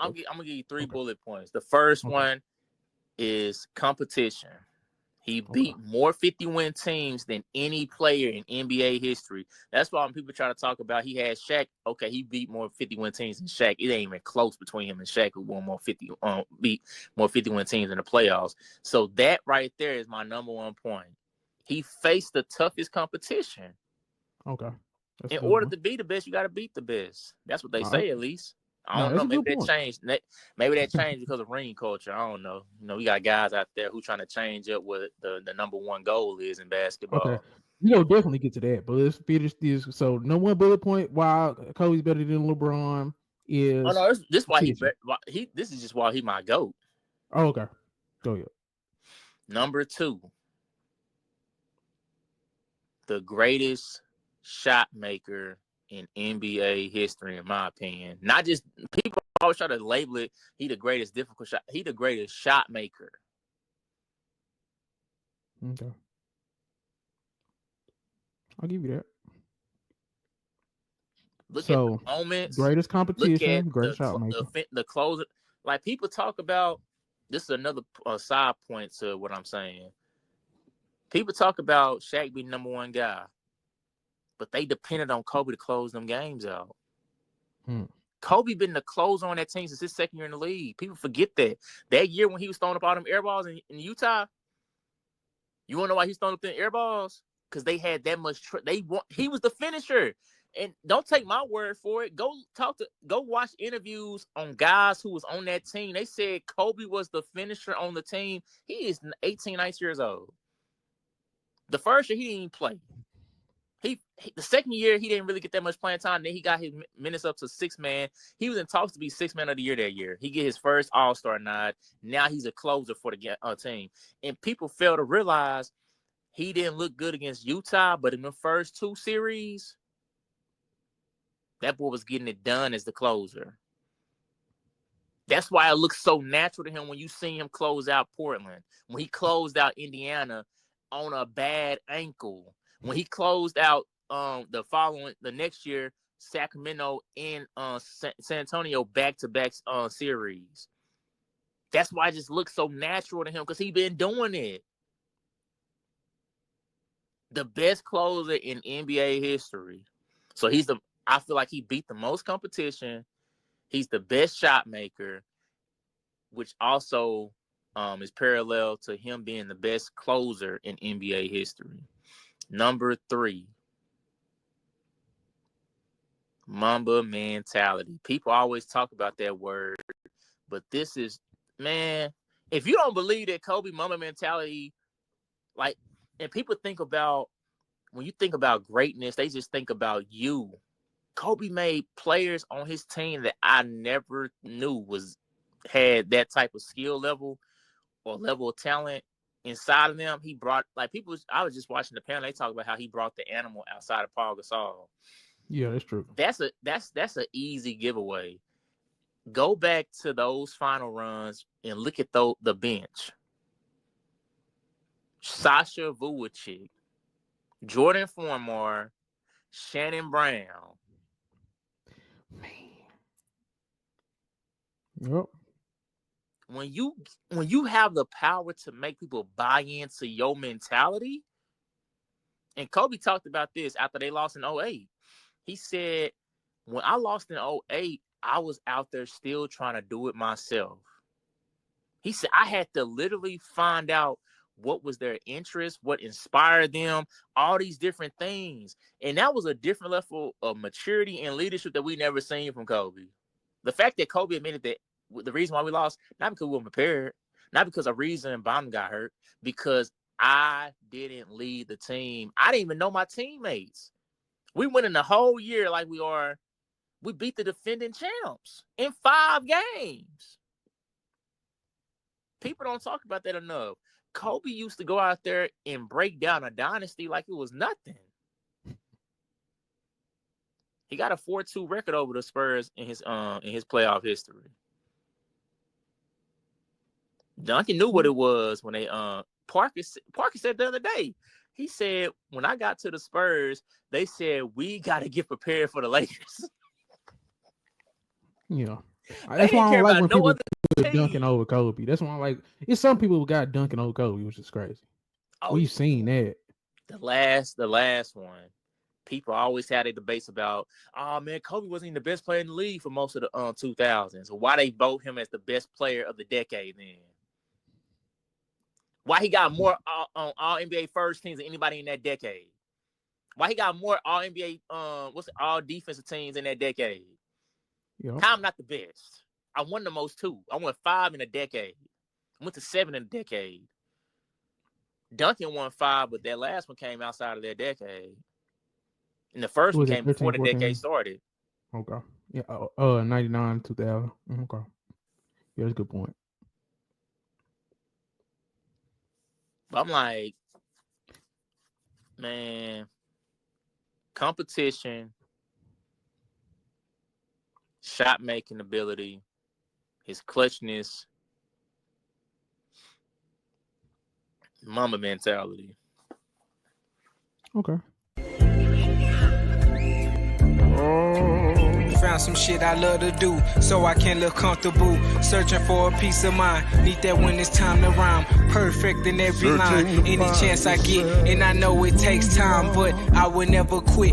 I'm gonna give you 3 Okay. bullet points. The first Okay. one is competition. He Okay. beat more 50-win teams than any player in NBA history. That's why when people try to talk about he had Shaq, okay, he beat more 50-win teams than Shaq. It ain't even close between him and Shaq, who won beat more 50-win teams in the playoffs. So that right there is my number one point. He faced the toughest competition. Okay. That's a In good order one. to be the best, you got to beat the best. That's what they All right. say, at least. I No, don't that's know. a Maybe good that point. changed. Maybe that changed because of ring culture. I don't know. We got guys out there who trying to change up what the number one goal is in Okay. basketball. You know, definitely get to that, but let's finish this. So, no one bullet point. Why Kobe's better than LeBron Oh is no, this why competition. he. This is just why he my goat. Oh, okay. Go ahead. Number 2, the greatest shot maker in NBA history, in my opinion. Not just people always try to label it. He the greatest difficult shot. He the greatest shot maker. Okay. I'll give you that. Look at the So, moments. greatest Look at competition, greatest shot maker. the closer. Like people talk about. This is another side point to what I'm saying. People talk about Shaq being number one guy, but they depended on Kobe to close them games out. Hmm. Kobe been the closer on that team since his second year in the league. People forget that. That year when he was throwing up all them air balls in Utah, you want to know why he's throwing up them air balls? Because they had that much. He was the finisher. And don't take my word for it. Go watch interviews on guys who was on that team. They said Kobe was the finisher on the team. He is 18, 19 years old. The first year he didn't even play. The second year he didn't really get that much playing time. Then he got his minutes up to 6-man. He was in talks to be 6-man of the year that year. He get his first All-Star nod. Now he's a closer for the team. And people fail to realize he didn't look good against Utah, but in the first 2 series, that boy was getting it done as the closer. That's why it looks so natural to him when you see him close out Portland, when he closed out Indiana on a bad ankle, when he closed out the next year Sacramento and San Antonio back-to-back series. That's why it just looks so natural to him because he been doing it. The best closer in NBA history. So I feel like he beat the most competition. He's the best shot maker, which also is parallel to him being the best closer in NBA history. Number 3, Mamba mentality. People always talk about that word, but this is, man, if you don't believe that Kobe Mamba mentality, like, and people think about, when you think about greatness, they just think about you. Kobe made players on his team that I never knew had that type of skill level or level of talent inside of them. He brought, like, I was just watching the panel. They talk about how he brought the animal outside of Paul Gasol. Yeah, that's true. That's an easy giveaway. Go back to those final runs and look at the bench. Sasha Vujacic, Jordan Formar, Shannon Brown. Man. Yep. When you have the power to make people buy into your mentality, and Kobe talked about this after they lost in 08. He said, when I lost in 08, I was out there still trying to do it myself. He said, I had to literally find out what was their interest, what inspired them, all these different things. And that was a different level of maturity and leadership that we never seen from Kobe. The fact that Kobe admitted that the reason why we lost, not because we weren't prepared, not because of reason Bam got hurt, because I didn't lead the team. I didn't even know my teammates. We went in the whole year like we beat the defending champs in 5 games. People don't talk about that enough. Kobe used to go out there and break down a dynasty like it was nothing. He got a 4-2 record over the Spurs in his playoff history. Duncan knew what it was when they Parker said the other day. He said, when I got to the Spurs, they said we got to get prepared for the Lakers. Yeah. That's didn't why I care don't like about when no people other put team. dunking over Kobe. That's why I like. It's some people who got dunking over Kobe, which is crazy. Oh, We've seen that. the last one. People always had a debates about, oh man, Kobe wasn't even the best player in the league for most of the 2000s. So why they vote him as the best player of the decade then? Why he got more all NBA first teams than anybody in that decade? Why he got more all NBA all defensive teams in that decade? Yep. How I'm not the best? I won the most too. I won 5 in a decade. I went to 7 in a decade. Duncan won 5, but that last one came outside of their decade. And the first one came before the decade started. Okay. Yeah. 99, 2000. Okay. Yeah, that's a good point. But I'm like, man, competition, shot making ability, his clutchness, mama mentality. Okay. Found some shit I love to do, so I can look comfortable. Searching for a peace of mind. Need that when it's time to rhyme. Perfect in every line. Any chance I get, and I know it takes time, but I will never quit.